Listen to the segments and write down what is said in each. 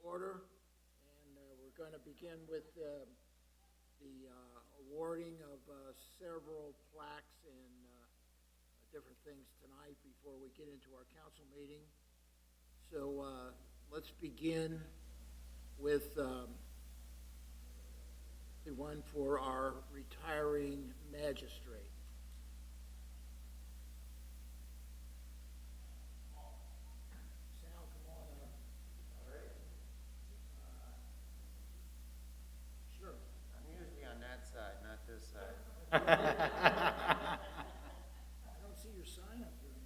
order, and we're going to begin with the awarding of several plaques and different things tonight before we get into our council meeting. So let's begin with the one for our retiring magistrate. Sal, come on up. All right. Sure. I'm usually on that side, not this side. I don't see your sign up here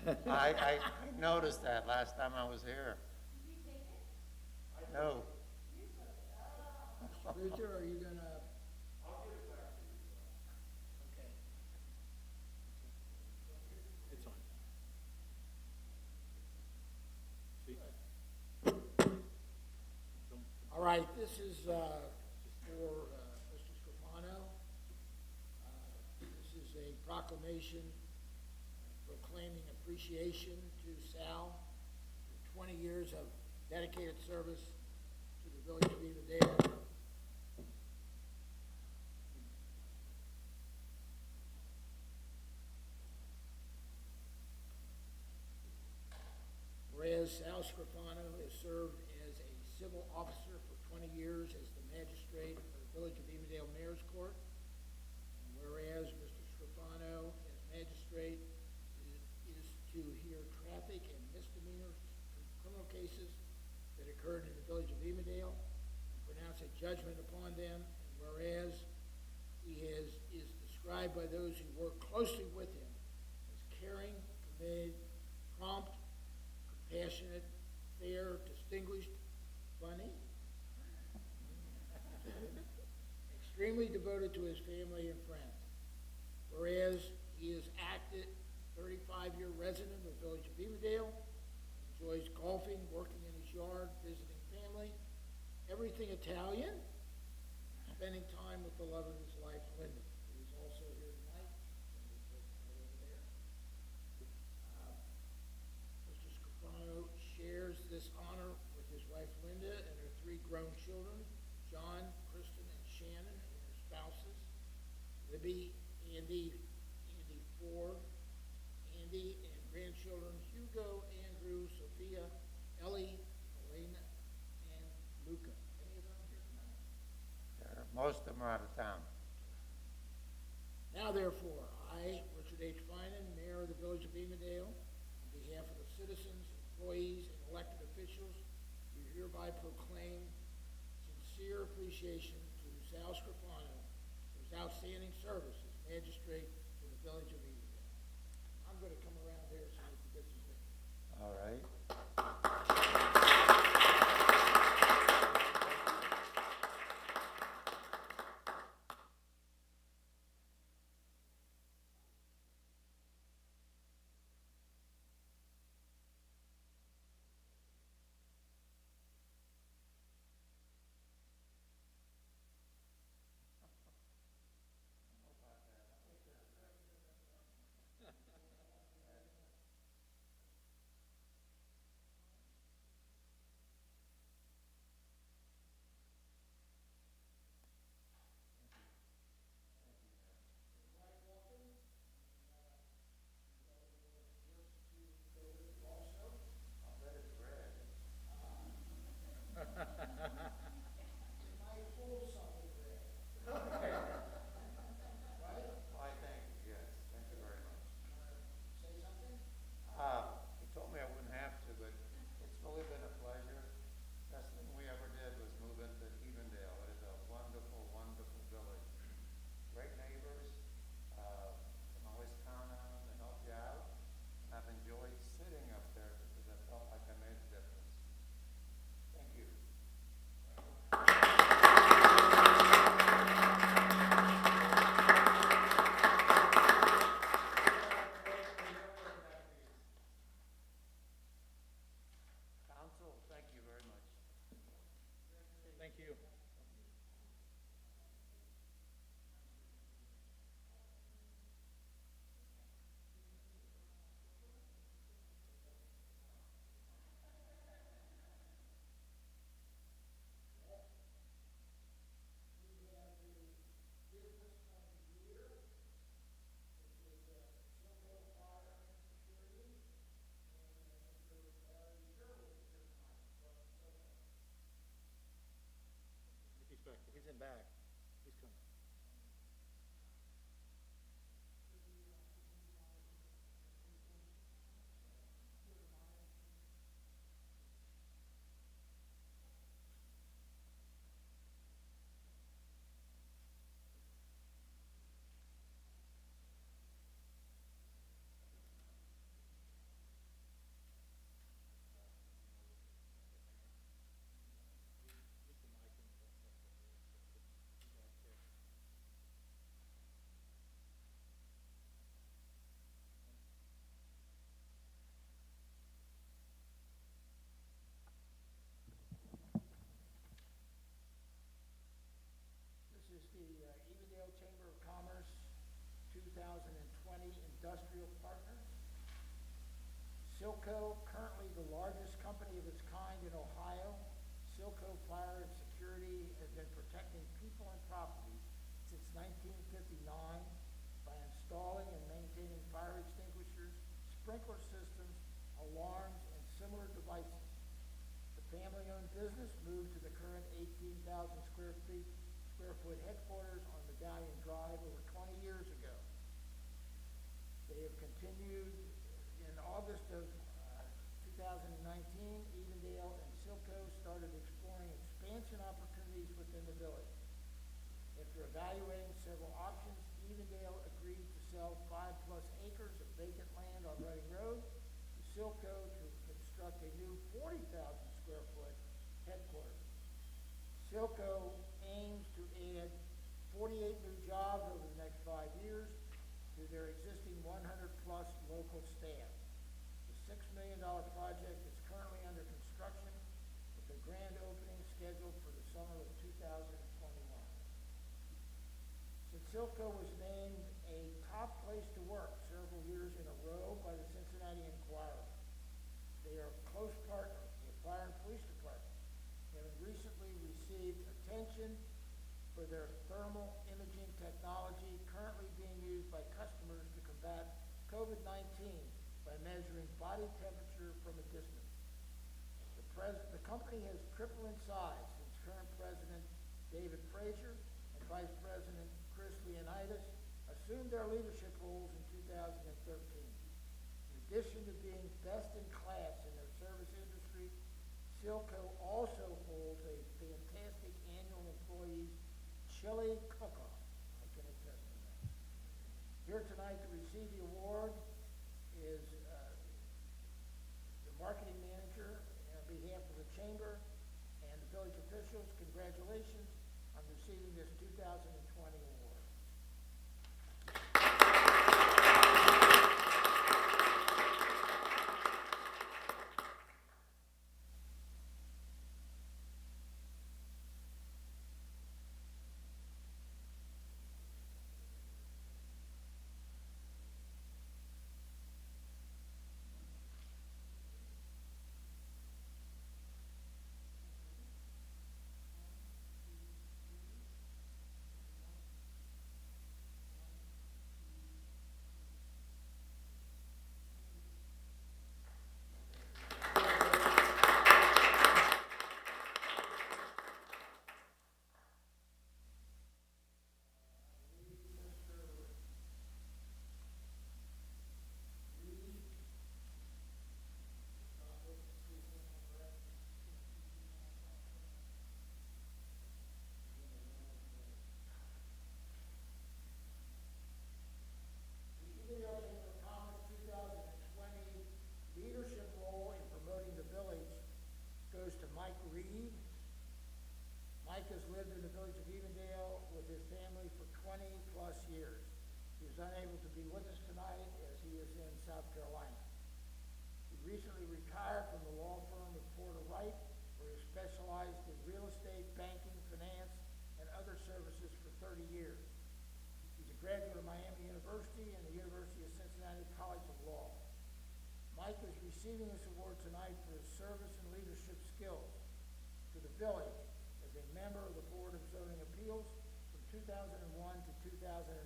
anymore. I noticed that last time I was here. Did you take it? No. Mr. Luther, are you gonna? I'll give it back to you. Okay. It's on. See? All right, this is for Mr. Scrifano. This is a proclamation proclaiming appreciation to Sal for 20 years of dedicated service to the village of Evendale. Whereas Sal Scrifano has served as a civil officer for 20 years as the magistrate of the village of Evendale Mayor's Court. And whereas Mr. Scrifano, as magistrate, is to hear traffic and misdemeanor criminal cases that occurred in the village of Evendale and pronounce a judgment upon them. And whereas he is described by those who work closely with him as caring, committed, prompt, compassionate, fair, distinguished, funny, extremely devoted to his family and friends. Whereas he is active 35-year resident of the village of Evendale, enjoys golfing, working in his yard, visiting family, everything Italian, spending time with the love of his life, Linda, who is also here tonight. Right over there. Mr. Scrifano shares this honor with his wife Linda and her 3 grown children, John, Kristen, and Shannon, and their spouses, Libby, Andy, 4, Andy, and grandchildren, Hugo, Andrew, Sophia, Ellie, Elena, and Luca. Any of them here tonight? Most of them are out of town. Now therefore, I, Richard H. Finan, Mayor of the Village of Evendale, on behalf of the citizens, employees, and elected officials, do hereby proclaim sincere appreciation to Sal Scrifano for his outstanding service as magistrate for the Village of Evendale. I'm going to come around there so we can get some pictures. All right. Why, thank you, yes. Thank you very much. Say something? He told me I wouldn't have to, but it's really been a pleasure. Best thing we ever did was move into Evendale. It is a wonderful, wonderful village. Great neighbors. Can always count on them to help you out. And I've enjoyed sitting up there because I felt like I made a difference. Thank you. Council, thank you very much. Thank you. Silco, currently the largest company of its kind in Ohio, Silco Fire and Security has been protecting people and property since 1959 by installing and maintaining fire extinguishers, sprinkler systems, alarms, and similar devices. The family-owned business moved to the current 18,000 square foot headquarters on Medallion Drive over 20 years ago. They have continued. In August of 2019, Evendale and Silco started exploring expansion opportunities within the village. After evaluating several options, Evendale agreed to sell 5+ acres of vacant land on Reading Road to Silco to construct a new 40,000 square foot headquarters. Silco aims to add 48 new jobs over the next 5 years to their existing 100+ local staff. The $6 million project is currently under construction with a grand opening scheduled for the summer of 2021. Since Silco was named a top place to work several years in a row by the Cincinnati Enquirer, they are a close partner with the Fire and Police Department, having recently received attention for their thermal imaging technology currently being used by customers to combat COVID-19 by measuring body temperature from a distance. The company has tripled in size since current president David Frazier and Vice President Chris Leonidas assumed their leadership roles in 2013. In addition to being best in class in their service industry, Silco also holds a fantastic annual employees chili cook-off. I can attest to that. Here tonight to receive the award is the marketing manager on behalf of the chamber and the village officials. Congratulations on receiving this 2020 award. Mike has lived in the village of Evendale with his family for 20+ years. He is unable to be with us tonight as he is in South Carolina. He recently retired from the law firm of Porter Wright, where he specialized in real estate, banking, finance, and other services for 30 years. He's a graduate of Miami University and the University of Cincinnati College of Law. Mike is receiving this award tonight for his service and leadership skills to the village as a member of the Board of Zoning Appeals from 2001 to 2019.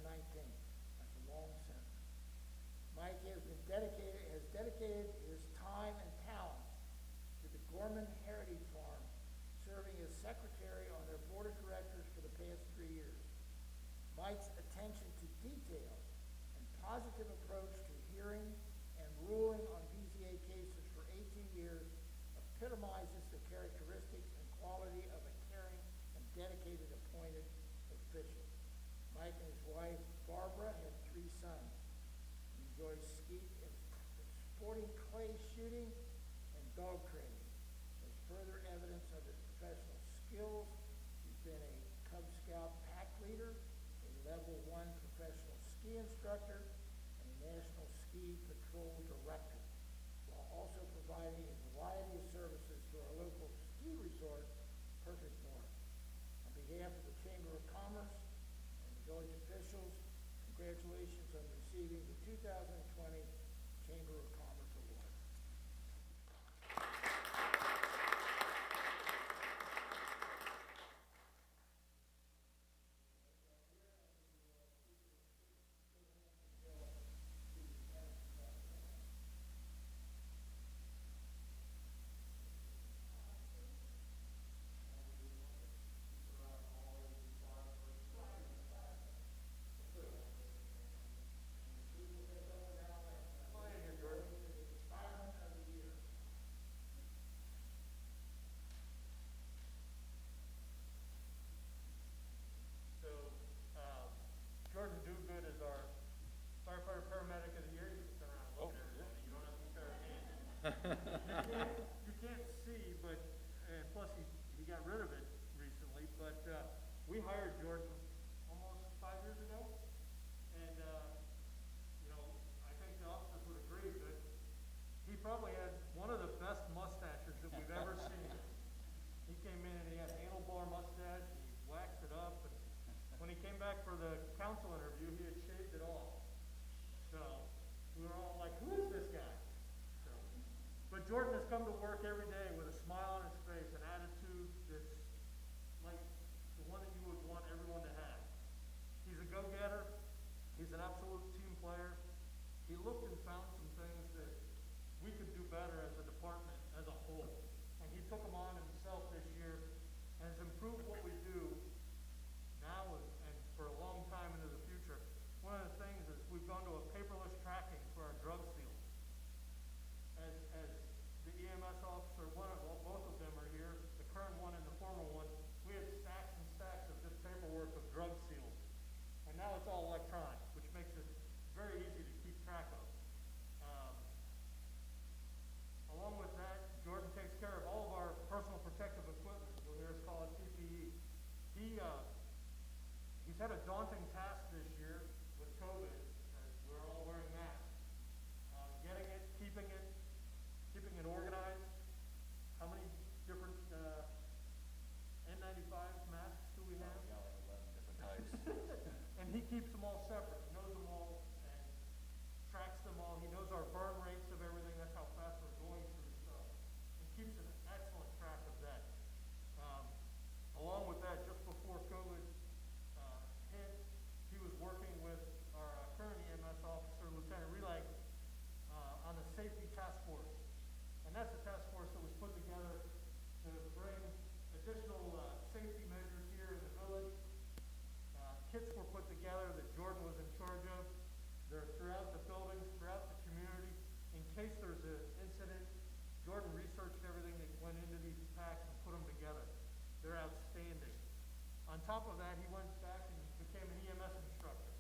That's a long sentence. Mike has dedicated his time and talents to the Gorman Heritage Farm, serving as secretary on their board of directors for the past 3 years. Mike's attention to detail and positive approach to hearing and ruling on BZA cases for 18 years epitomizes the characteristics and quality of a caring and dedicated appointed official. Mike and his wife, Barbara, have 3 sons. He enjoys sporting clay shooting and dog training. As further evidence of his professional skills, he's been a Cub Scout pack leader, a level 1 professional ski instructor, and a National Ski Patrol director, while also providing a variety of services to our local ski resort, Perfect North. On behalf of the Chamber of Commerce and the village officials, congratulations on receiving the 2020 Chamber of Commerce Award. came in and he had a handlebar mustache, and he waxed it up, and when he came back for the council interview, he had shaved it off. So, we were all like, who is this guy? So, but Jordan has come to work every day with a smile on his face, an attitude that's like the one that you would want everyone to have. He's a go-getter. He's an absolute team player. He looked and found some things that we could do better as a department as a whole. And he took them on himself this year and has improved what we do now and for a long time into the future. One of the things is we've gone to a paperless tracking for our drug seals. As the EMS officer, both of them are here, the current one and the former one, we had stacks and stacks of just paperwork of drug seals. And now it's all electronic, which makes it very easy to keep track of. Along with that, Jordan takes care of all of our personal protective equipment. You'll hear us call it PPE. He's had a daunting task this year with COVID, as we're all wearing masks. Getting it, keeping it organized. How many different N95 masks do we have? Yeah, like 11 different types. And he keeps them all separate, he knows them all, and tracks them all. He knows our burn rates of everything, that's how fast we're going through stuff. He keeps an excellent track of that. Along with that, just before COVID hit, he was working with our current EMS officer, Lieutenant Relay, on the safety task force. And that's a task force that was put together to bring additional safety measures here in the village. Kits were put together that Jordan was in charge of. They're throughout the buildings, throughout the community. In case there's an incident, Jordan researched everything that went into these packs and put them together. They're outstanding. On top of that, he went back and became an EMS instructor.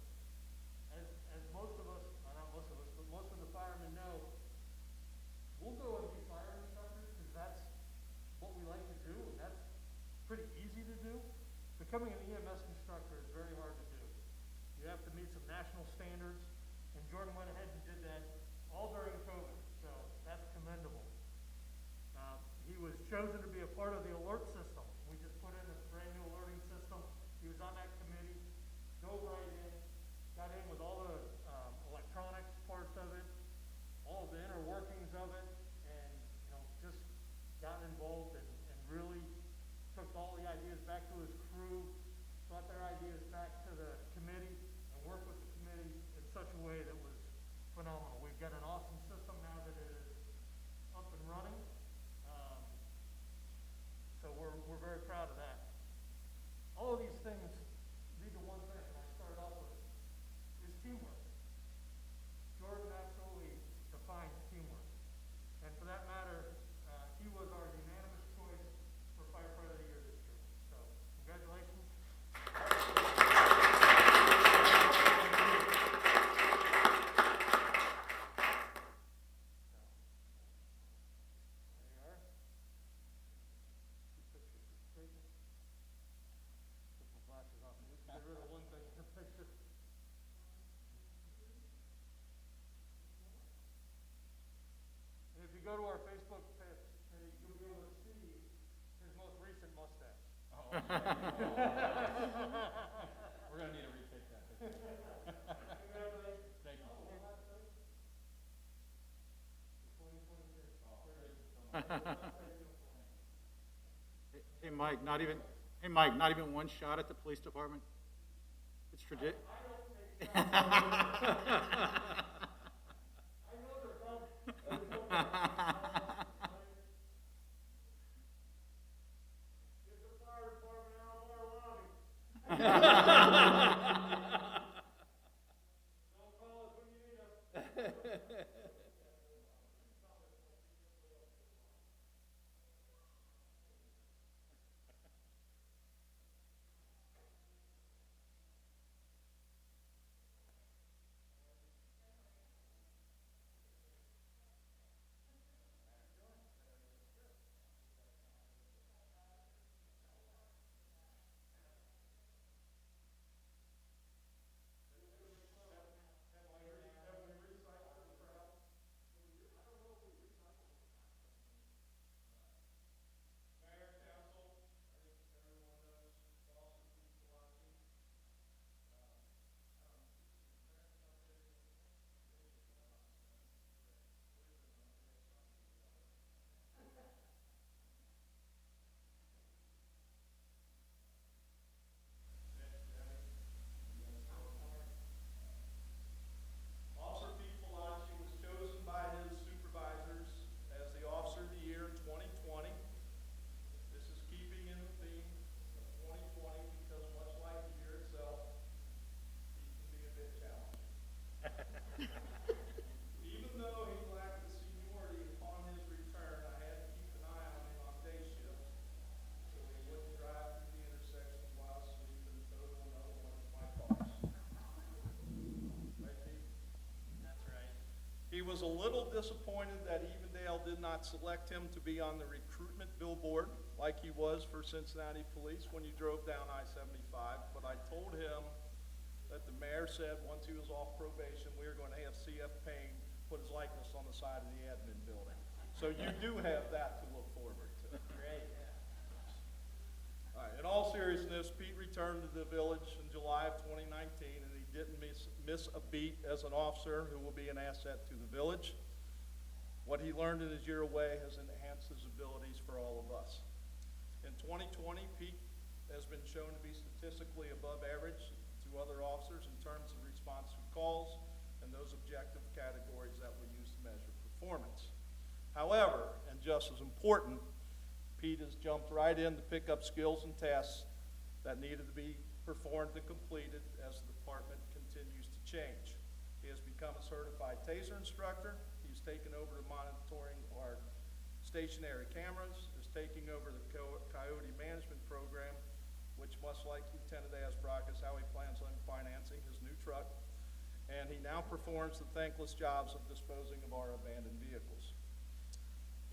As most of us, not most of us, but most of the firemen know, we'll go and be fire instructors because that's what we like to do, and that's pretty easy to do. Becoming an EMS instructor is very hard to do. You have to meet some national standards, and Jordan went ahead and did that all during COVID, so that's commendable. He was chosen to be a part of the alert system. We just put in a brand new alerting system. He was on that committee, dove right in, got in with all the electronics parts of it, all of the inner workings of it, and just got involved and really took all the ideas back to his crew, brought their ideas back to the committee, and worked with the committee in such a way that was phenomenal. We've got an awesome system now that is up and running. So we're very proud of that. All of these things lead to one thing, and I started off with, is teamwork. Jordan absolutely defines teamwork. And for that matter, he was our unanimous choice for Firefighter of the Year this year. So, congratulations. If you go to our Facebook page, you'll be able to see his most recent mustache. Oh. We're going to need to retake that. Congratulations. Thank you. Hey, Mike, not even one shot at the police department? It's tradition. I know they're coming. Get the fire department out of our lobby. Don't call us when you need us. was a little disappointed that Evendale did not select him to be on the recruitment billboard like he was for Cincinnati Police when you drove down I-75, but I told him that the mayor said once he was off probation, we were going to have C.F. Payne put his likeness on the side of the admin building. So you do have that to look forward to. Great. All right, in all seriousness, Pete returned to the village in July of 2019, and he didn't miss a beat as an officer who will be an asset to the village. What he learned in his year away has enhanced his abilities for all of us. In 2020, Pete has been shown to be statistically above average to other officers in terms of response to calls and those objective categories that we use to measure performance. However, and just as important, Pete has jumped right in to pick up skills and tasks that needed to be performed and completed as the department continues to change. He has become a certified TASER instructor. He's taken over to monitoring our stationary cameras, is taking over the Coyote Management Program, which much like Lieutenant Asbrock is how he plans on financing his new truck. And he now performs the thankless jobs of disposing of our abandoned vehicles.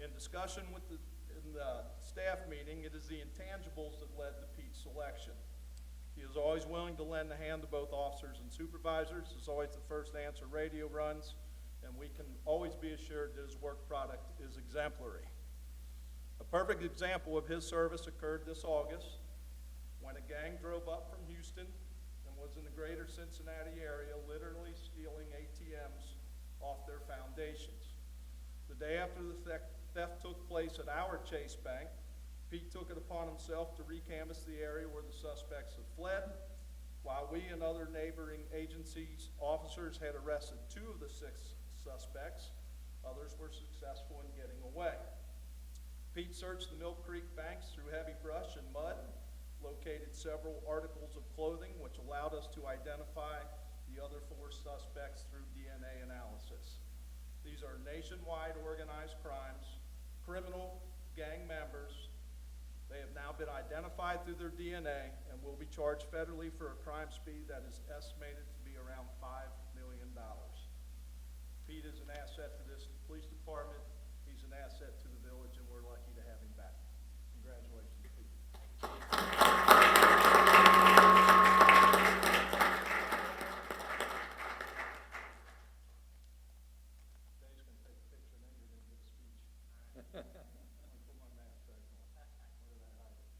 In discussion in the staff meeting, it is the intangibles that led to Pete's selection. He is always willing to lend a hand to both officers and supervisors, is always the first to answer radio runs, and we can always be assured that his work product is exemplary. A perfect example of his service occurred this August when a gang drove up from Houston and was in the greater Cincinnati area, literally stealing ATMs off their foundations. The day after the theft took place at our Chase Bank, Pete took it upon himself to recanvass the area where the suspects had fled. While we and other neighboring agencies' officers had arrested 2 of the 6 suspects, others were successful in getting away. Pete searched the Mill Creek banks through heavy brush and mud, located several articles of clothing, which allowed us to identify the other 4 suspects through DNA analysis. These are nationwide organized crimes, criminal gang members. They have now been identified through their DNA and will be charged federally for a crime speed that is estimated to be around $5 million. Pete is an asset to this police department. He's an asset to the village, and we're lucky to have him back. Congratulations, Pete. Dave's going to take a picture, and then you're going to give a speech. I'm going to put my mask back on. Where did I hide it?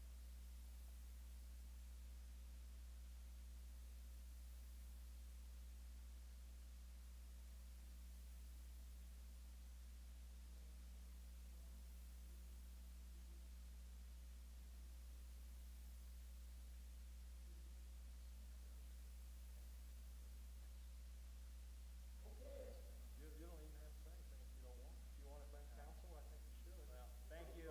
You don't even have to say anything if you don't want. If you want to thank council, I think you should. Well, thank you.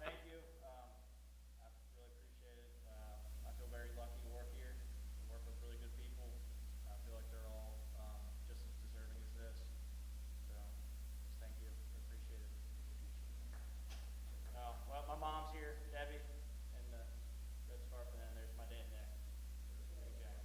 Thank you. I really appreciate it. I feel very lucky to work here and work with really good people. I feel like they're all just as deserving as this. So, just thank you. I appreciate it. Well, my mom's here, Debbie, and the red scarf, and then there's my dad there. Good job.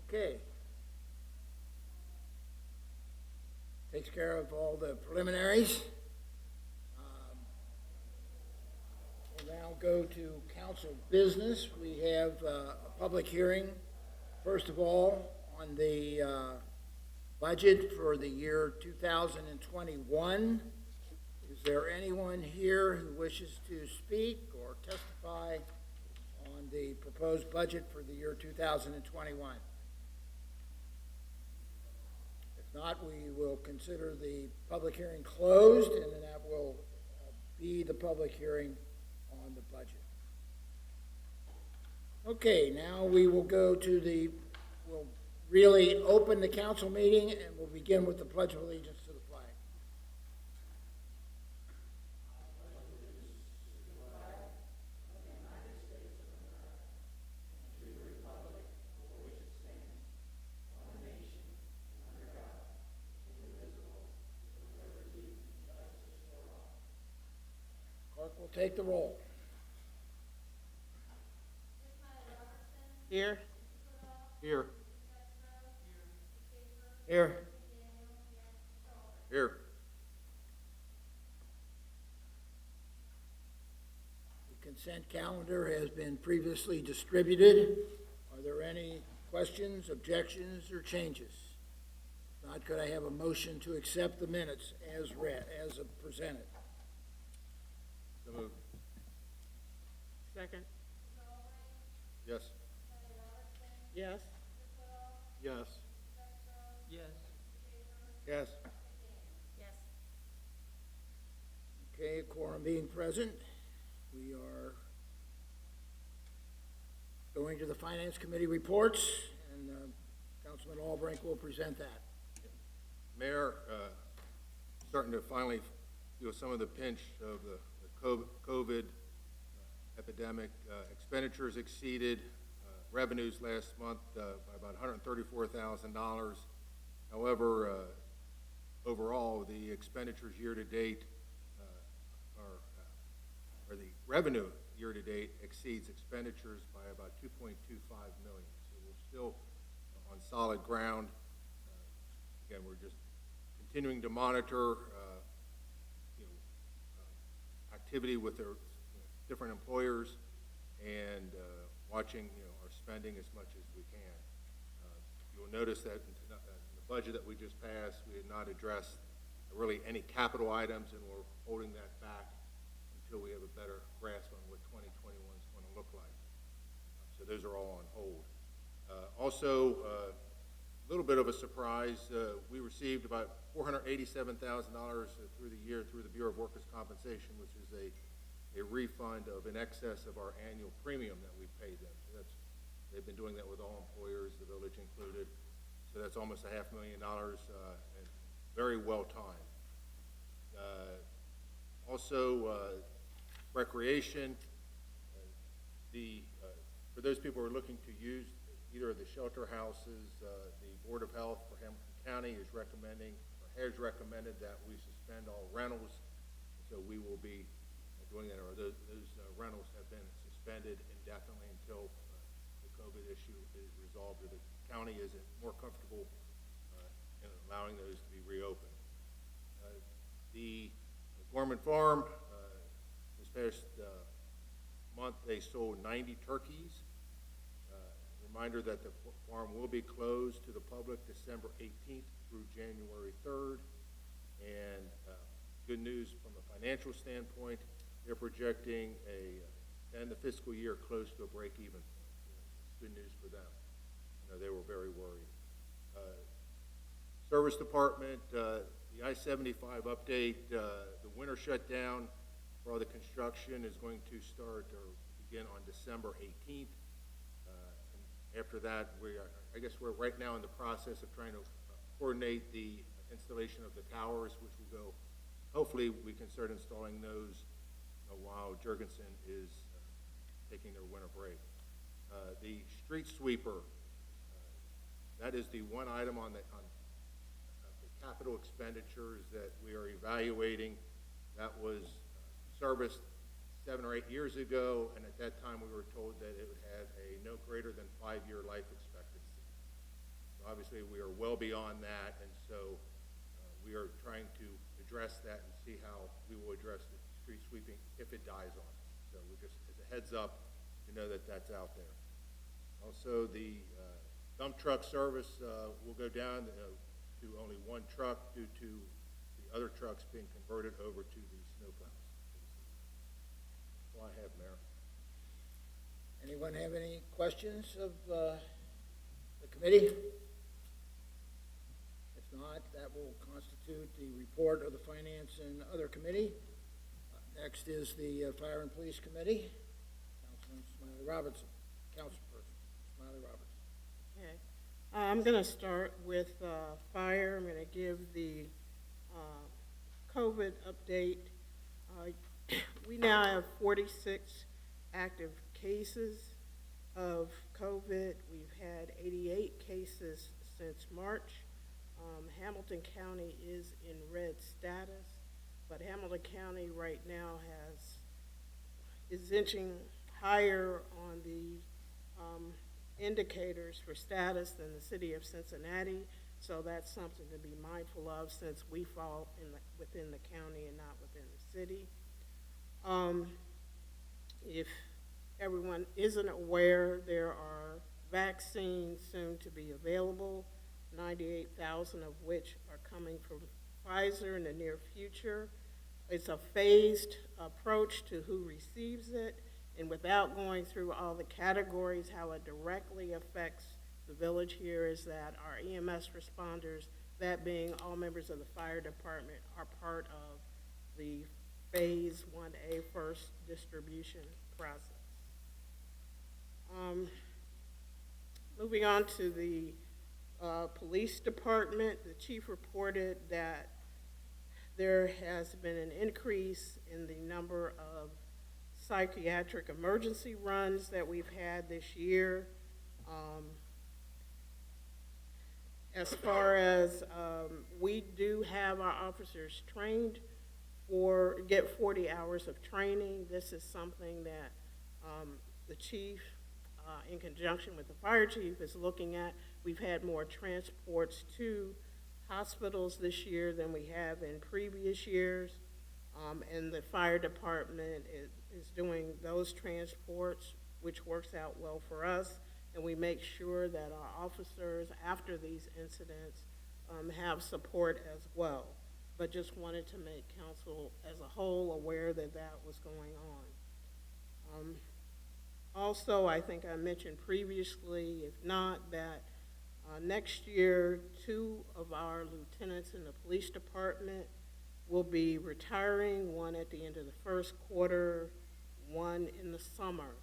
Okay. Takes care of all the preliminaries. We'll now go to council business. We have a public hearing, first of all, on the budget for the year 2021. Is there anyone here who wishes to speak or testify on the proposed budget for the year 2021? If not, we will consider the public hearing closed, and then that will be the public hearing on the budget. Okay, now we will go to we'll really open the council meeting, and we'll begin with the Pledge of Allegiance to the flag. Clerk will take the roll. Here. Here. Here. Here. The consent calendar has been previously distributed. Are there any questions, objections, or changes? If not, could I have a motion to accept the minutes as read, as presented? So moved. Second. Yes. Yes. Yes. Yes. Yes. Yes. Okay, quorum being present, we are going to the Finance Committee reports, and Councilman Albrink will present that. Mayor, starting to finally feel some of the pinch of the COVID epidemic. Expenditures exceeded revenues last month by about $134,000. However, overall, the expenditures year-to-date or the revenue year-to-date exceeds expenditures by about $2.25 million. So we're still on solid ground. Again, we're just continuing to monitor activity with their different employers and watching our spending as much as we can. You'll notice that in the budget that we just passed, we did not address really any capital items, and we're holding that back until we have a better grasp on what 2021 is going to look like. So those are all on hold. Also, a little bit of a surprise, we received about $487,000 through the year through the Bureau of Workers' Compensation, which is a refund of in excess of our annual premium that we paid them. So they've been doing that with all employers, the village included. So that's almost $500,000, and very well timed. Also, recreation. For those people who are looking to use either of the shelter houses, the Board of Health for Hamilton County is recommending, or has recommended, that we suspend all rentals. So we will be doing that, or those rentals have been suspended indefinitely until the COVID issue is resolved, or the county is more comfortable in allowing those to be reopened. The Gorman Farm, this past month, they sold 90 turkeys. Reminder that the farm will be closed to the public December 18th through January 3rd. And good news from a financial standpoint, they're projecting to end the fiscal year close to a break-even point. It's good news for them. They were very worried. Service Department, the I-75 update, the winter shutdown for all the construction is going to start or begin on December 18th. And after that, I guess we're right now in the process of trying to coordinate the installation of the towers, which will go, hopefully we can start installing those while Jurgensen is taking their winter break. The street sweeper, that is the one item on the capital expenditures that we are evaluating. That was serviced 7 or 8 years ago, and at that time we were told that it would have a no greater than 5-year life expectancy. So obviously we are well beyond that, and so we are trying to address that and see how we will address the street sweeping if it dies on us. So we're just, as a heads up, to know that that's out there. Also, the dump truck service will go down to only one truck due to the other trucks being converted over to the snowplows. That's all I have, Mayor. Anyone have any questions of the committee? If not, that will constitute the report of the Finance and Other Committee. Next is the Fire and Police Committee. Councilman Smiley Robertson, councilperson Smiley Robertson. Okay. I'm going to start with fire. I'm going to give the COVID update. We now have 46 active cases of COVID. We've had 88 cases since March. Hamilton County is in red status, but Hamilton County right now is inching higher on the indicators for status than the city of Cincinnati, so that's something to be mindful of since we fall within the county and not within the city. If everyone isn't aware, there are vaccines soon to be available, 98,000 of which are coming from Pfizer in the near future. It's a phased approach to who receives it, and without going through all the categories, how it directly affects the village here is that our EMS responders, that being all members of the fire department, are part of the phase 1A first distribution process. Moving on to the police department, the chief reported that there has been an increase in the number of psychiatric emergency runs that we've had this year. As far as we do have our officers trained get 40 hours of training. This is something that the chief, in conjunction with the fire chief, is looking at. We've had more transports to hospitals this year than we have in previous years, and the fire department is doing those transports, which works out well for us, and we make sure that our officers, after these incidents, have support as well. But just wanted to make council as a whole aware that that was going on. Also, I think I mentioned previously, if not, that next year, 2 of our lieutenants in the police department will be retiring, one at the end of the first quarter, one in the summer.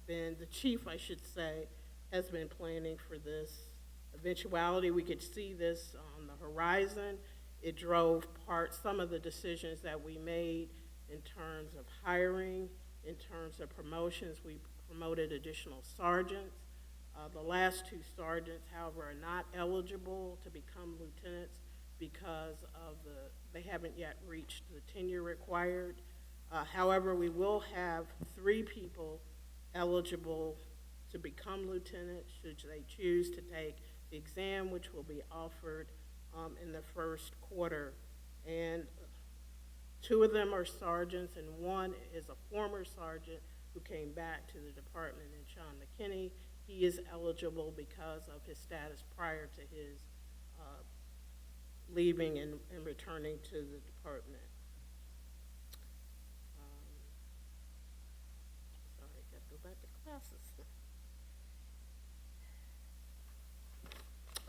The chief, I should say, has been planning for this eventuality. We could see this on the horizon. It drove some of the decisions that we made in terms of hiring, in terms of promotions. We promoted additional sergeants. The last 2 sergeants, however, are not eligible to become lieutenants because they haven't yet reached the tenure required. However, we will have 3 people eligible to become lieutenants should they choose to take the exam, which will be offered in the first quarter. And 2 of them are sergeants, and 1 is a former sergeant who came back to the department, and Sean McKinney. He is eligible because of his status prior to his leaving and returning to the department. Sorry, got to go back to classes.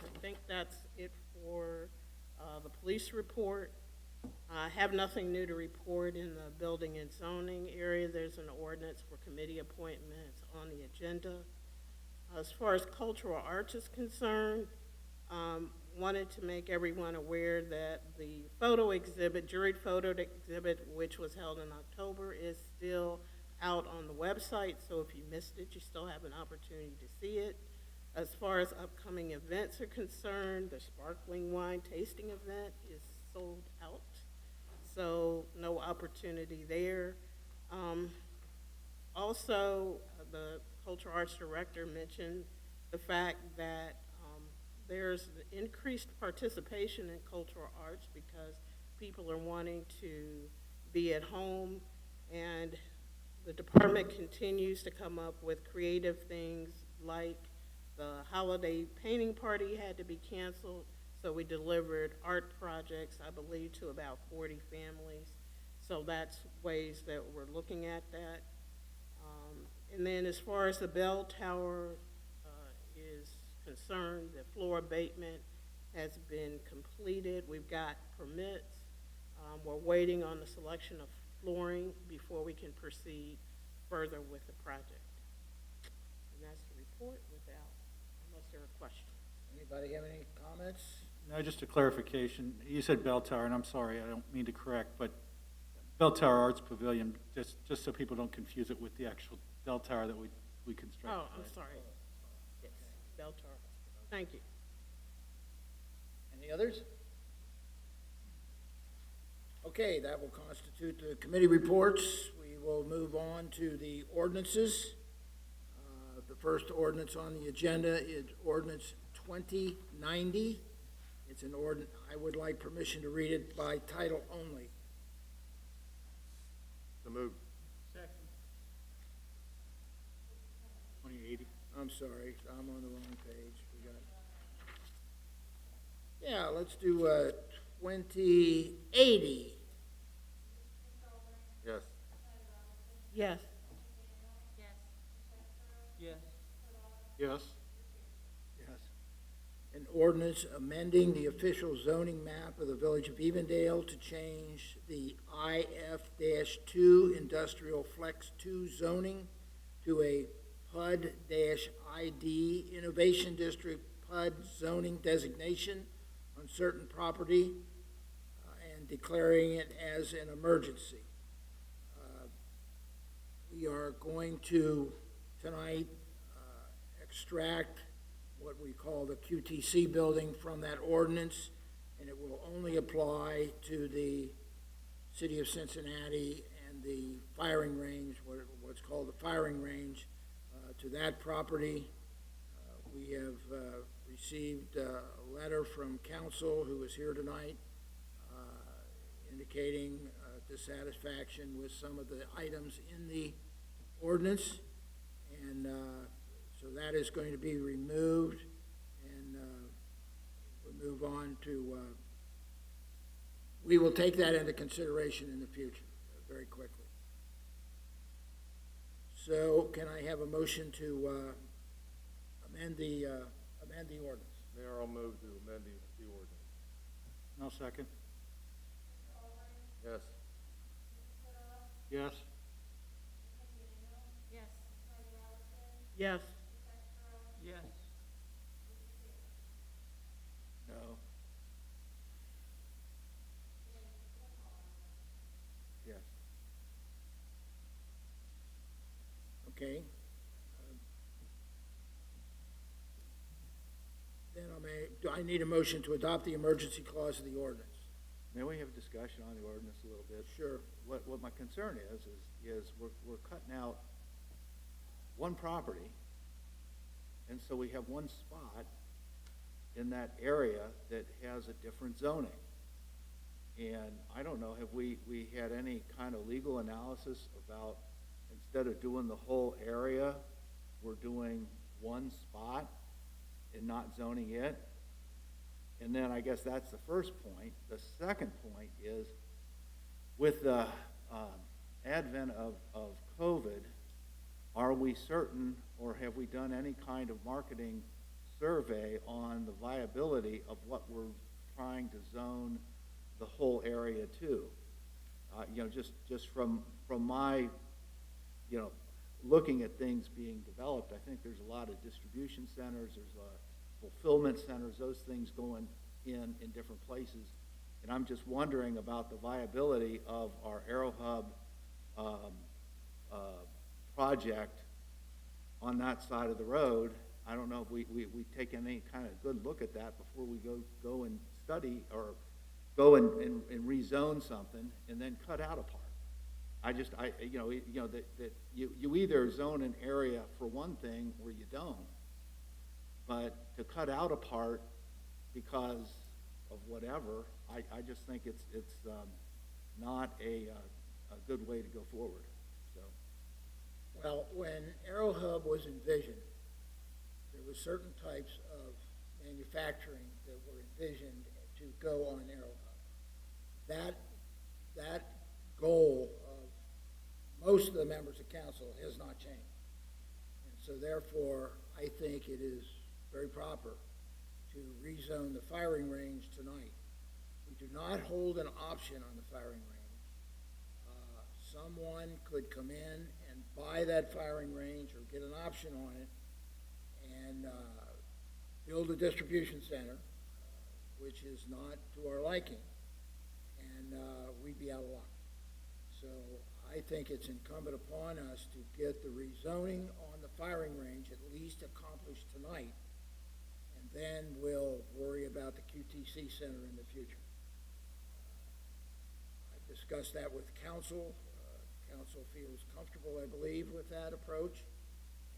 I think that's it for the police report. I have nothing new to report in the building and zoning area. There's an ordinance for committee appointments on the agenda. As far as cultural arts is concerned, wanted to make everyone aware that the juried photo exhibit, which was held in October, is still out on the website. So if you missed it, you still have an opportunity to see it. As far as upcoming events are concerned, the sparkling wine tasting event is sold out, so no opportunity there. Also, the cultural arts director mentioned the fact that there's increased participation in cultural arts because people are wanting to be at home, and the department continues to come up with creative things like the holiday painting party had to be canceled, so we delivered art projects, I believe, to about 40 families. So that's ways that we're looking at that. And then as far as the bell tower is concerned, the floor abatement has been completed. We've got permits. We're waiting on the selection of flooring before we can proceed further with the project. And And that's the report without, unless there are questions. Anybody have any comments? No, just a clarification. You said bell tower, and I'm sorry, I don't mean to correct, but bell tower arts pavilion, just so people don't confuse it with the actual bell tower that we constructed. Oh, I'm sorry. Yes, Bell Tower. Thank you. Any others? Okay, that will constitute the committee reports. We will move on to the ordinances. The first ordinance on the agenda is ordinance 2090. It's an ordinance, I would like permission to read it by title only. So moved. Second. 2080. I'm sorry, I'm on the wrong page. We got. Yeah, let's do 2080. Yes. Yes. Yes. Yes. Yes. An ordinance amending the official zoning map of the Village of Evendale to change the IF-2 Industrial Flex 2 zoning to a PUD-ID Innovation District PUD zoning designation on certain property and declaring it as an emergency. We are going to tonight extract what we call the QTC building from that ordinance, and it will only apply to the city of Cincinnati and the firing range, what's called the firing range, to that property. We have received a letter from council who is here tonight indicating dissatisfaction with some of the items in the ordinance, and so that is going to be removed, and we'll move on to, we will take that into consideration in the future very quickly. So can I have a motion to amend the ordinance? Mayor, I'll move to amend the ordinance. No second. Yes. Yes. Yes. Yes. No. Yes. Okay. Then do I need a motion to adopt the emergency clause of the ordinance? May we have a discussion on the ordinance a little bit? Sure. What my concern is we're cutting out one property, and so we have one spot in that area that has a different zoning. And I don't know, have we had any kind of legal analysis about, instead of doing the whole area, we're doing one spot and not zoning it? And then I guess that's the first point. The second point is, with the advent of COVID, are we certain, or have we done any kind of marketing survey on the viability of what we're trying to zone the whole area to? Just from my, looking at things being developed, I think there's a lot of distribution centers, there's fulfillment centers, those things going in different places. And I'm just wondering about the viability of our Arrow Hub project on that side of the road. I don't know if we take any kind of good look at that before we go and study or go and rezone something and then cut out a part. You either zone an area for one thing or you don't. But to cut out a part because of whatever, I just think it's not a good way to go forward. So, Well, when Arrow Hub was envisioned, there were certain types of manufacturing that were envisioned to go on Arrow Hub. That goal of most of the members of council has not changed. And so therefore, I think it is very proper to rezone the firing range tonight. We do not hold an option on the firing range. Someone could come in and buy that firing range or get an option on it and build a distribution center, which is not to our liking, and we'd be out of luck. So I think it's incumbent upon us to get the rezoning on the firing range at least accomplished tonight, and then we'll worry about the QTC center in the future. I've discussed that with council. Council feels comfortable, I believe, with that approach,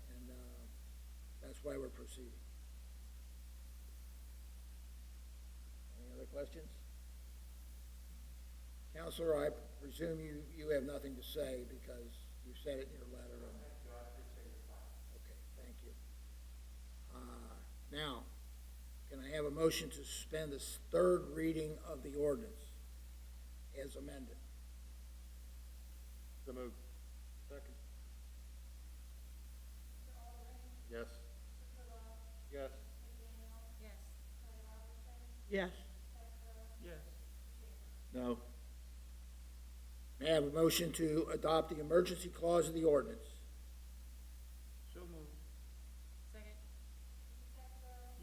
and that's why we're proceeding. Any other questions? Counselor, I presume you have nothing to say because you said it in your letter. Okay, thank you. Now, can I have a motion to suspend this third reading of the ordinance as amended? So moved. Second. Yes. Yes. Yes. Yes. No. May I have a motion to adopt the emergency clause of the ordinance? So moved. Second.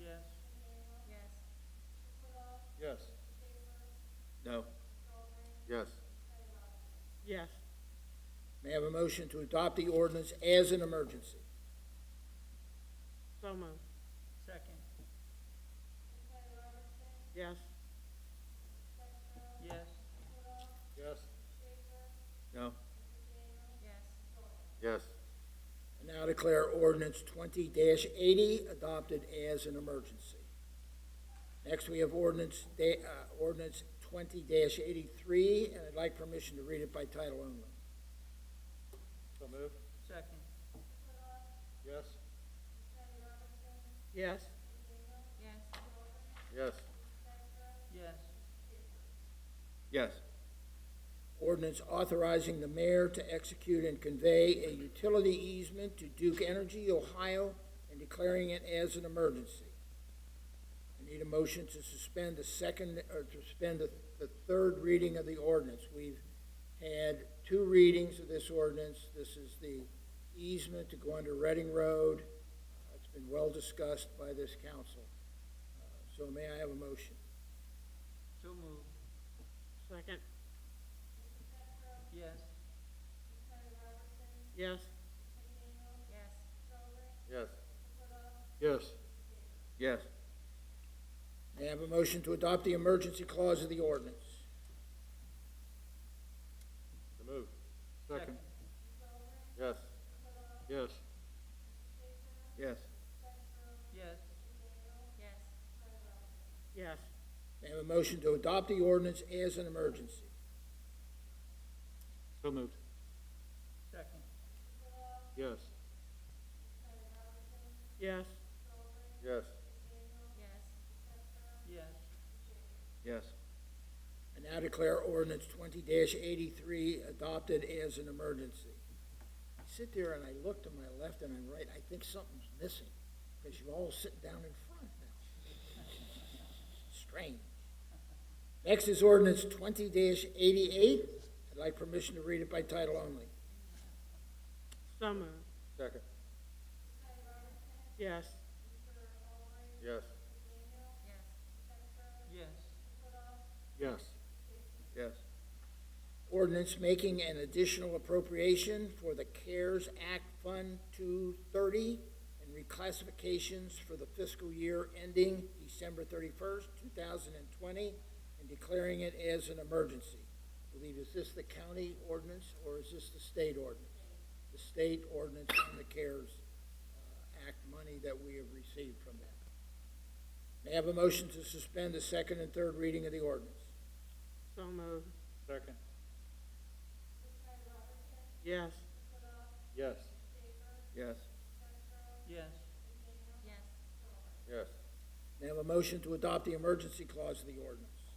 Yes. Yes. Yes. No. Yes. Yes. May I have a motion to adopt the ordinance as an emergency? So moved. Second. Yes. Yes. Yes. No. Yes. Yes. I now declare ordinance 20-80 adopted as an emergency. Next, we have ordinance 20-83, and I'd like permission to read it by title only. So moved. Second. Yes. Yes. Yes. Yes. Yes. Yes. Ordinance authorizing the mayor to execute and convey a utility easement to Duke Energy, Ohio, and declaring it as an emergency. I need a motion to suspend the third reading of the ordinance. We've had 2 readings of this ordinance. This is the easement to go under Reading Road. It's been well discussed by this council. So may I have a motion? So moved. Second. Yes. Yes. Yes. Yes. Yes. Yes. May I have a motion to adopt the emergency clause of the ordinance? So moved. Second. Yes. Yes. Yes. Yes. Yes. Yes. May I have a motion to adopt the ordinance as an emergency? So moved. Second. Yes. Yes. Yes. Yes. Yes. Yes. I now declare ordinance 20-83 adopted as an emergency. I sit there and I look to my left and I'm right. I think something's missing because you're all sitting down in front now. Strange. Next is ordinance 20-88. I'd like permission to read it by title only. So moved. Second. Yes. Yes. Yes. Yes. Yes. Ordinance making an additional appropriation for the CARES Act Fund 230 and reclassifications for the fiscal year ending December 31st, 2020, and declaring it as an emergency. I believe, is this the county ordinance or is this the state ordinance? The state ordinance on the CARES Act money that we have received from that. May I have a motion to suspend the second and third reading of the ordinance? So moved. Second. Yes. Yes. Yes. Yes. Yes. Yes. May I have a motion to adopt the emergency clause of the ordinance?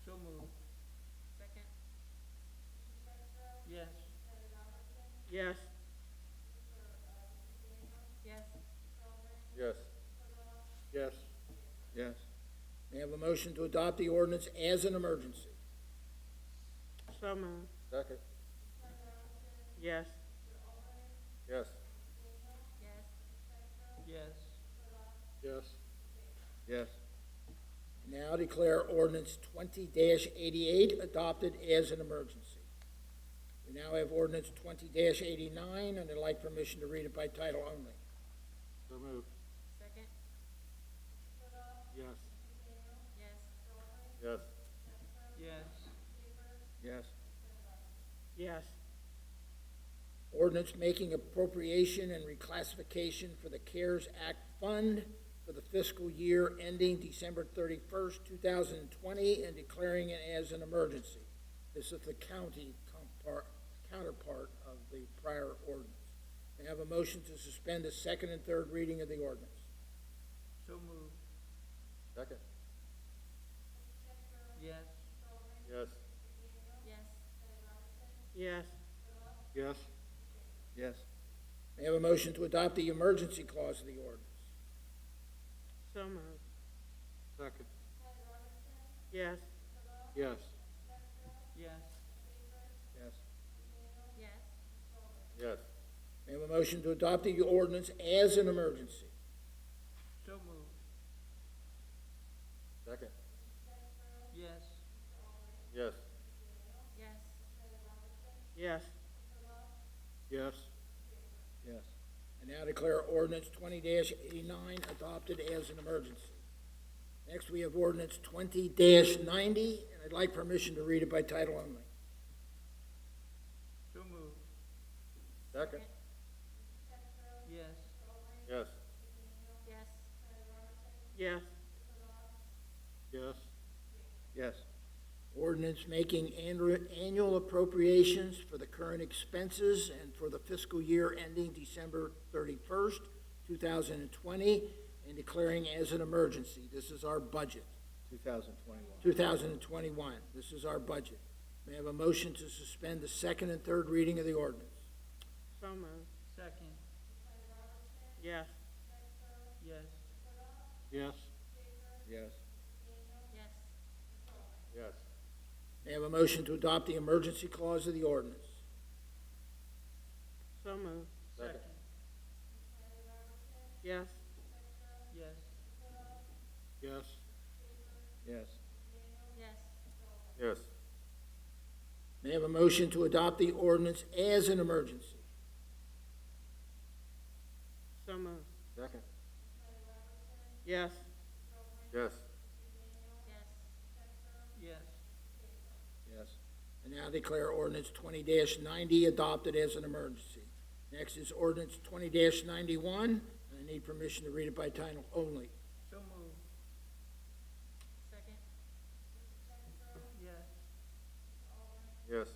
So moved. Second. Yes. Yes. Yes. Yes. Yes. Yes. May I have a motion to adopt the ordinance as an emergency? So moved. Second. Yes. Yes. Yes. Yes. Yes. Yes. Now declare ordinance 20-88 adopted as an emergency. We now have ordinance 20-89, and I'd like permission to read it by title only. So moved. Second? Yes. Yes. Yes. Yes. Yes. Yes. Ordinance making appropriation and reclassification for the CARES Act Fund for the fiscal year ending December 31st, 2020, and declaring it as an emergency. This is the counterpart of the prior ordinance. May I have a motion to suspend the second and third reading of the ordinance? So moved. Second. Yes. Yes. Yes. Yes. Yes. Yes. May I have a motion to adopt the emergency clause of the ordinance? So moved. Second. Yes. Yes. Yes. Yes. Yes. Yes. May I have a motion to adopt the ordinance as an emergency? So moved. Second. Yes. Yes. Yes. Yes. Yes. Yes. I now declare ordinance 20-89 adopted as an emergency. Next, we have ordinance 20-90, and I'd like permission to read it by title only. So moved. Second. Yes. Yes. Yes. Yes. Yes. Yes. Ordinance making annual appropriations for the current expenses and for the fiscal year ending December 31st, 2020, and declaring as an emergency. This is our budget, 2021. 2021. This is our budget. May I have a motion to suspend the second and third reading of the ordinance? So moved. Second. Yes. Yes. Yes. Yes. Yes. Yes. May I have a motion to adopt the emergency clause of the ordinance? So moved. Second. Yes. Yes. Yes. Yes. Yes. Yes. May I have a motion to adopt the ordinance as an emergency? So moved. Second. Yes. Yes. Yes. Yes. Yes. I now declare ordinance 20-90 adopted as an emergency. Next is ordinance 20-91, and I need permission to read it by title only. So moved. Second? Yes. Yes.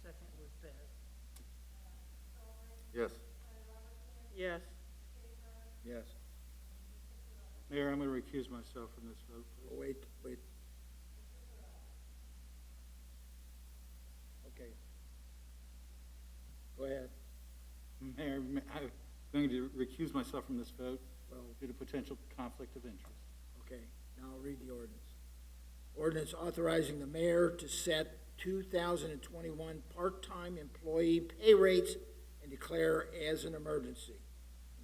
Second was better. Yes. Yes. Yes. Mayor, I'm going to recuse myself from this vote, please. Oh, wait. Okay. Go ahead. Mayor, I'm going to recuse myself from this vote Well, due to potential conflict of interest. okay, now I'll read the ordinance. Ordinance authorizing the mayor to set 2021 part-time employee pay rates and declare as an emergency.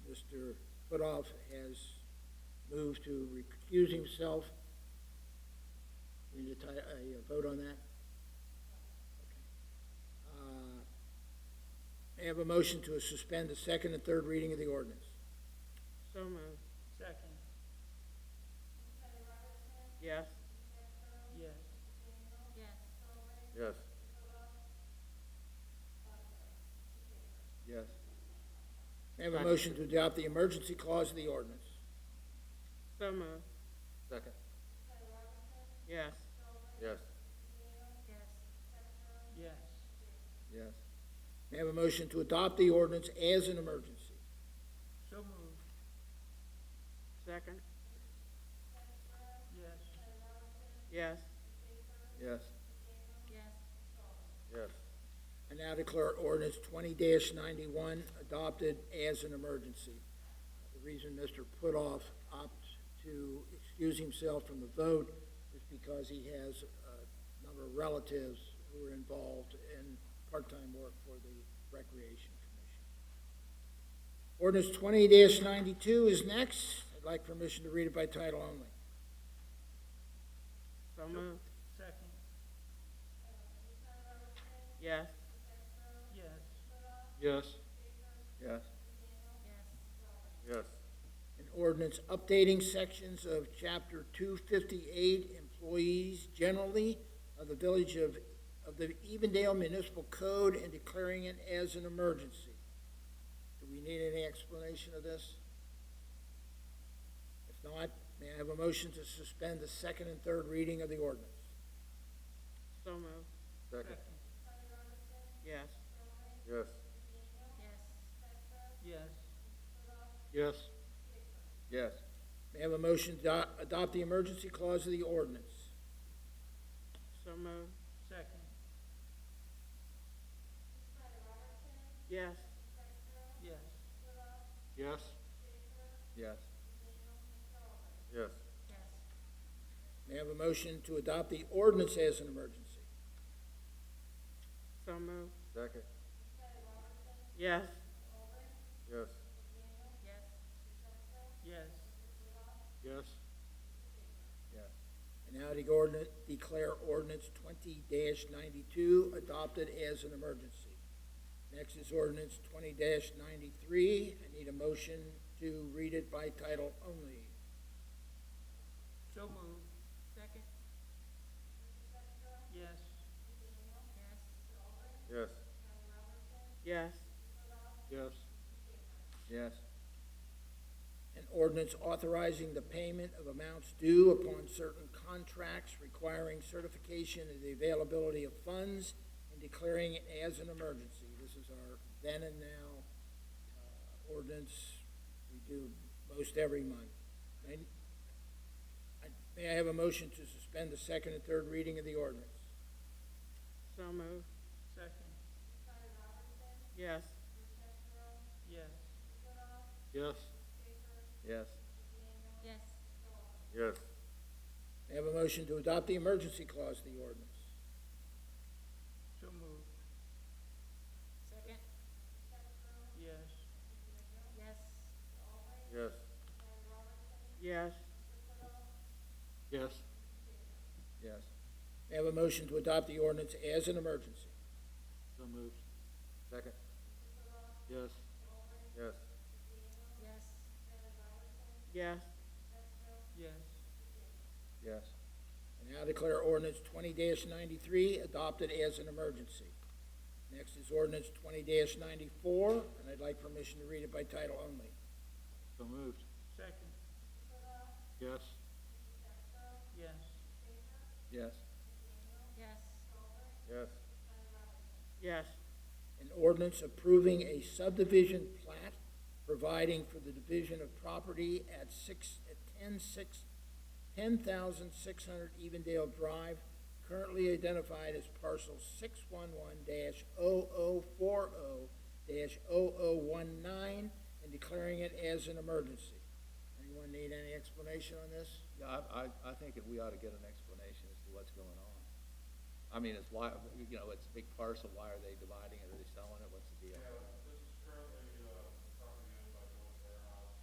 Mr. Putoff has moved to recuse himself. We need a vote on that? Okay. May I have a motion to suspend the second and third reading of the ordinance? So moved. Second. Yes. Yes. Yes. Yes. Yes. May I have a motion to adopt the emergency clause of the ordinance? So moved. Second. Yes. Yes. Yes. Yes. Yes. May I have a motion to adopt the ordinance as an emergency? So moved. Second. Yes. Yes. Yes. Yes. Yes. I now declare ordinance 20-91 adopted as an emergency. The reason Mr. Putoff opts to excuse himself from the vote is because he has a number of relatives who are involved in part-time work for the Recreation Commission. Ordinance 20-92 is next. I'd like permission to read it by title only. So moved. Second. Yes. Yes. Yes. Yes. Yes. Yes. An ordinance updating sections of Chapter 258, Employees Generally, of the Village of the Evendale Municipal Code and declaring it as an emergency. Do we need any explanation of this? If not, may I have a motion to suspend the second and third reading of the ordinance? So moved. Second. Yes. Yes. Yes. Yes. Yes. Yes. May I have a motion to adopt the emergency clause of the ordinance? So moved. Second. Yes. Yes. Yes. Yes. Yes. Yes. May I have a motion to adopt the ordinance as an emergency? So moved. Second. Yes. Yes. Yes. Yes. Yes. Yes. And now declare ordinance 20-92 adopted as an emergency. Next is ordinance 20-93. I need a motion to read it by title only. So moved. Second. Yes. Yes. Yes. Yes. Yes. Yes. An ordinance authorizing the payment of amounts due upon certain contracts requiring certification of the availability of funds and declaring it as an emergency. This is our then and now ordinance we do most every month. May I have a motion to suspend the second and third reading of the ordinance? So moved. Second. Yes. Yes. Yes. Yes. Yes. Yes. May I have a motion to adopt the emergency clause of the ordinance? So moved. Second. Yes. Yes. Yes. Yes. Yes. Yes. May I have a motion to adopt the ordinance as an emergency? So moved. Second. Yes. Yes. Yes. Yes. Yes. Yes. I now declare ordinance 20-93 adopted as an emergency. Next is ordinance 20-94, and I'd like permission to read it by title only. So moved. Second. Yes. Yes. Yes. Yes. Yes. Yes. An ordinance approving a subdivision plat providing for the division of property at 10,600 Evendale Drive, currently identified as parcel 611-0040-0019, and declaring it as an emergency. Anyone need any explanation on this? Yeah, I think that we ought to get an explanation as to what's going on. I mean, it's why, you know, it's a big parcel, why are they dividing it, are they selling it, what's the deal? This is currently, property owned by Village Warehouse,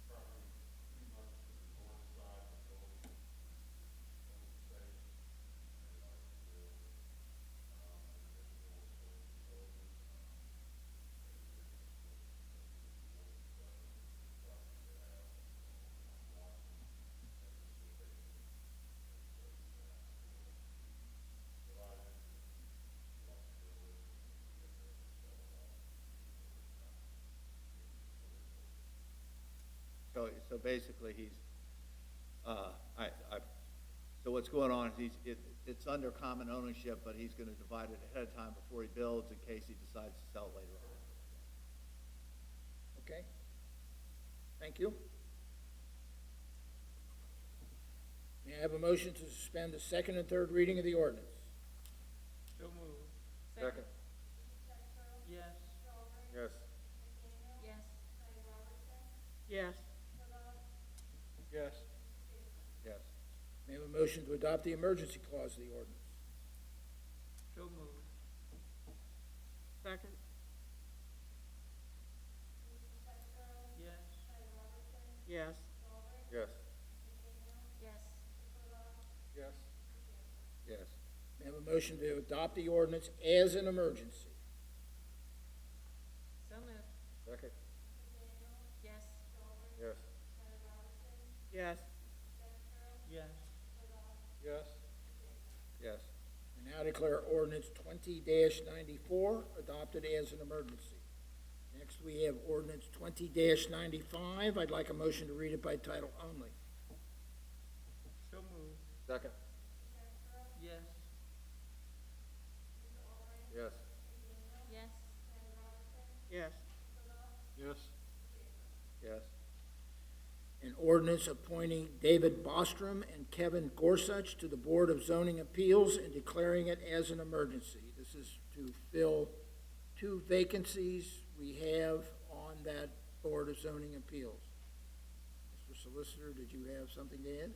property pretty much to the north side of the village, space, and like to build, an additional storage facility, So basically, he's, so what's going on is it's under common ownership, but he's gonna divide it ahead of time before he builds in case he decides to sell it later on. Okay? Thank you. May I have a motion to suspend the second and third reading of the ordinance? So moved. Second. Yes. Yes. Yes. Yes. Yes. Yes. May I have a motion to adopt the emergency clause of the ordinance? So moved. Second. motion to adopt the ordinance as an emergency? So moved. Second. Yes. Yes. Yes. Yes. Yes. Yes. I now declare ordinance 20-94 adopted as an emergency. Next, we have ordinance 20-95. I'd like a motion to read it by title only. So moved. Second. Yes. Yes. Yes. Yes. Yes. Yes. An ordinance appointing David Bostrom and Kevin Gorsuch to the Board of Zoning Appeals and declaring it as an emergency. This is to fill 2 vacancies we have on that Board of Zoning Appeals. Mr. Solicitor, did you have something to add?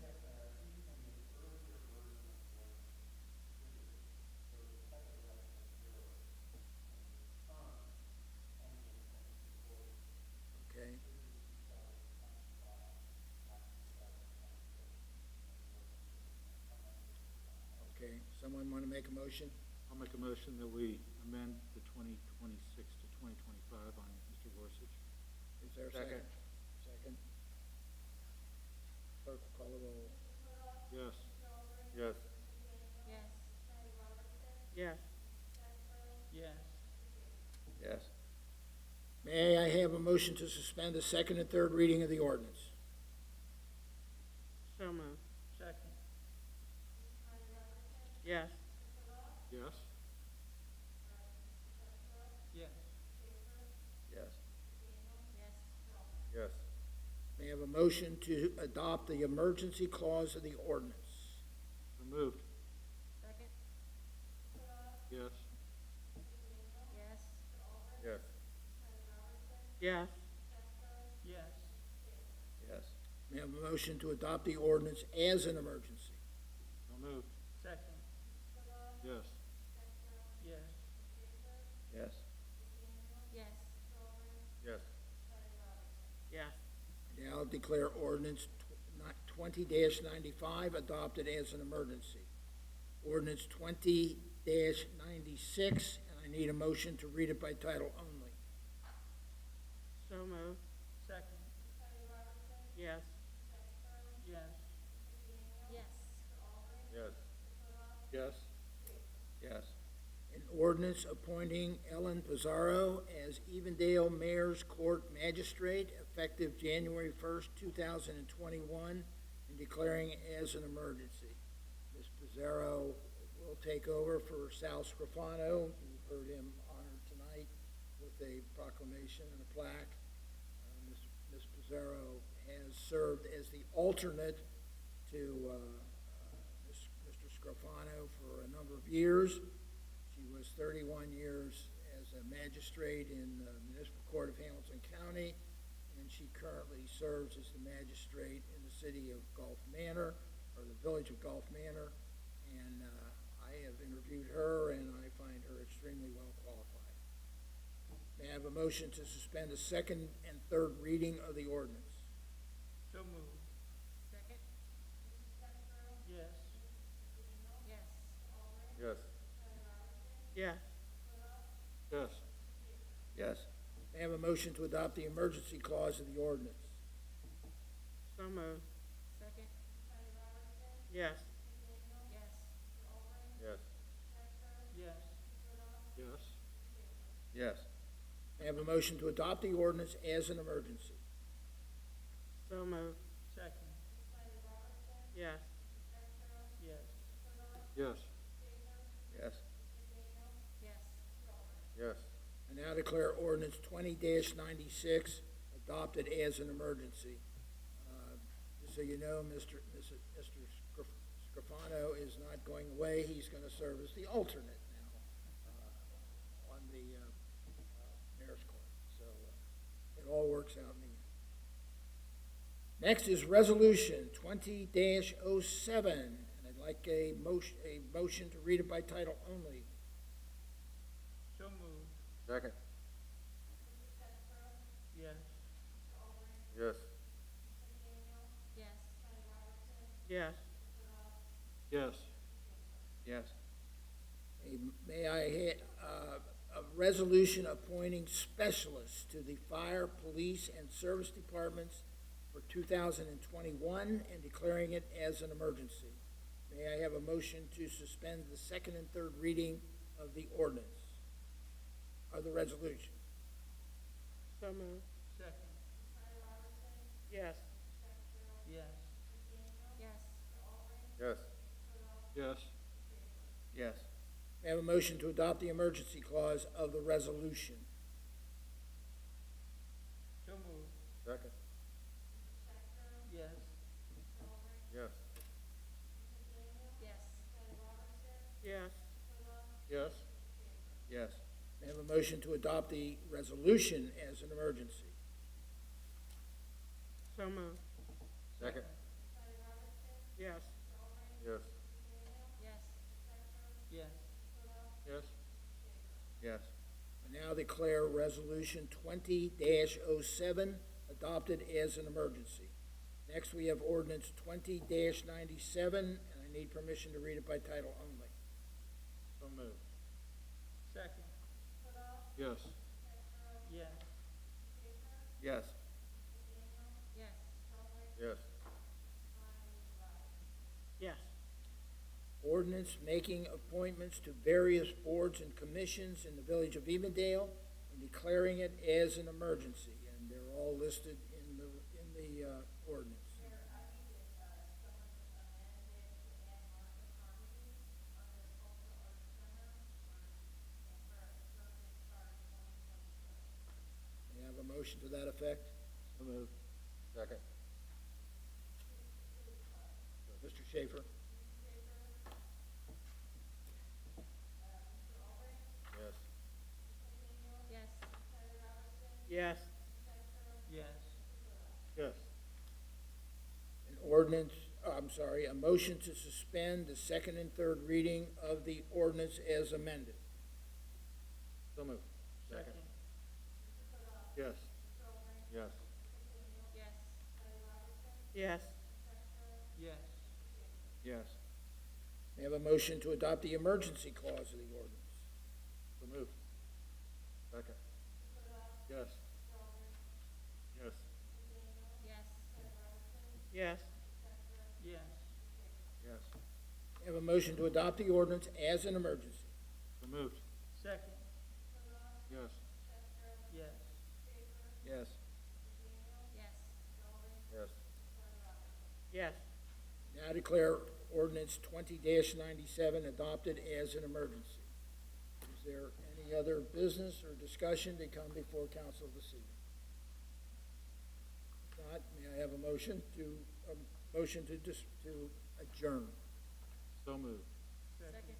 Okay. Okay, someone want to make a motion? I'll make a motion that we amend the 2026 to 2025 on Mr. Gorsuch. Is there a second? Second. Clerk will call the roll. Yes. Yes. Yes. Yes. Yes. Yes. May I have a motion to suspend the second and third reading of the ordinance? So moved. Second. Yes. Yes. Yes. Yes. Yes. Yes. May I have a motion to adopt the emergency clause of the ordinance? So moved. Second. Yes. Yes. Yes. Yes. Yes. Yes. May I have a motion to adopt the ordinance as an emergency? So moved. Second. Yes. Yes. Yes. Yes. Yes. Yes. I now declare ordinance 20-95 adopted as an emergency. Ordinance 20-96, and I need a motion to read it by title only. So moved. Second. Yes. Yes. Yes. Yes. Yes. Yes. An ordinance appointing Ellen Pizarro as Evendale Mayor's Court Magistrate effective January 1st, 2021, and declaring it as an emergency. Ms. Pizarro will take over for Sal Scrofano. You heard him honored tonight with a proclamation and a plaque. Ms. Pizarro has served as the alternate to Mr. Scrofano for a number of years. She was 31 years as a magistrate in the Municipal Court of Hamilton County, and she currently serves as the magistrate in the city of Gulf Manor, or the village of Gulf Manor, and I have interviewed her, and I find her extremely well qualified. May I have a motion to suspend the second and third reading of the ordinance? So moved. Second. Yes. Yes. Yes. Yes. Yes. Yes. May I have a motion to adopt the emergency clause of the ordinance? So moved. Second. Yes. Yes. Yes. Yes. Yes. Yes. May I have a motion to adopt the ordinance as an emergency? So moved. Second. Yes. Yes. Yes. Yes. Yes. Yes. I now declare ordinance 20-96 adopted as an emergency. Just so you know, Mr. Scrofano is not going away. He's going to serve as the alternate now on the mayor's court. So it all works out in the end. Next is resolution 20-07, and I'd like a motion to read it by title only. So moved. Second. Yes. Yes. Yes. Yes. Yes. Yes. May I hit, a resolution appointing specialists to the fire, police, and service departments for 2021 and declaring it as an emergency. May I have a motion to suspend the second and third reading of the ordinance, or the resolution? So moved. Second. Yes. Yes. Yes. Yes. Yes. Yes. May I have a motion to adopt the emergency clause of the resolution? So moved. Second. Yes. Yes. Yes. Yes. Yes. Yes. May I have a motion to adopt the resolution as an emergency? So moved. Second. Yes. Yes. Yes. Yes. Yes. Yes. I now declare Resolution 20-07 adopted as an emergency. Next, we have Ordinance 20-97, and I need permission to read it by title only. So moved. Second. Yes. Yes. Yes. Yes. Yes. Yes. Ordinance making appointments to various boards and commissions in the village of Evendale and declaring it as an emergency, and they're all listed in the ordinance. May I have a motion to that effect? So moved. Second. Mr. Schaefer? Yes. Yes. Yes. Yes. Yes. An ordinance, a motion to suspend the second and third reading of the ordinance as amended. So moved. Second. Yes. Yes. Yes. Yes. Yes. Yes. May I have a motion to adopt the emergency clause of the ordinance? So moved. Second. Yes. Yes. Yes. Yes. Yes. Yes. May I have a motion to adopt the ordinance as an emergency? So moved. Second. Yes. Yes. Yes. Yes. Yes. Yes. Now declare ordinance 20-97 adopted as an emergency. Is there any other business or discussion to come before council this evening? If not, may I have a motion to adjourn? So moved. Second.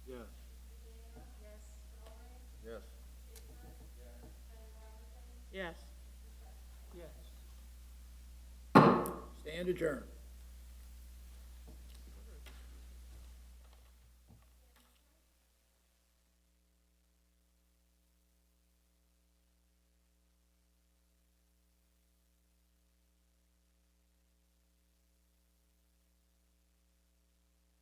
Yes. Yes. Yes. Yes. Yes. Stand adjourned.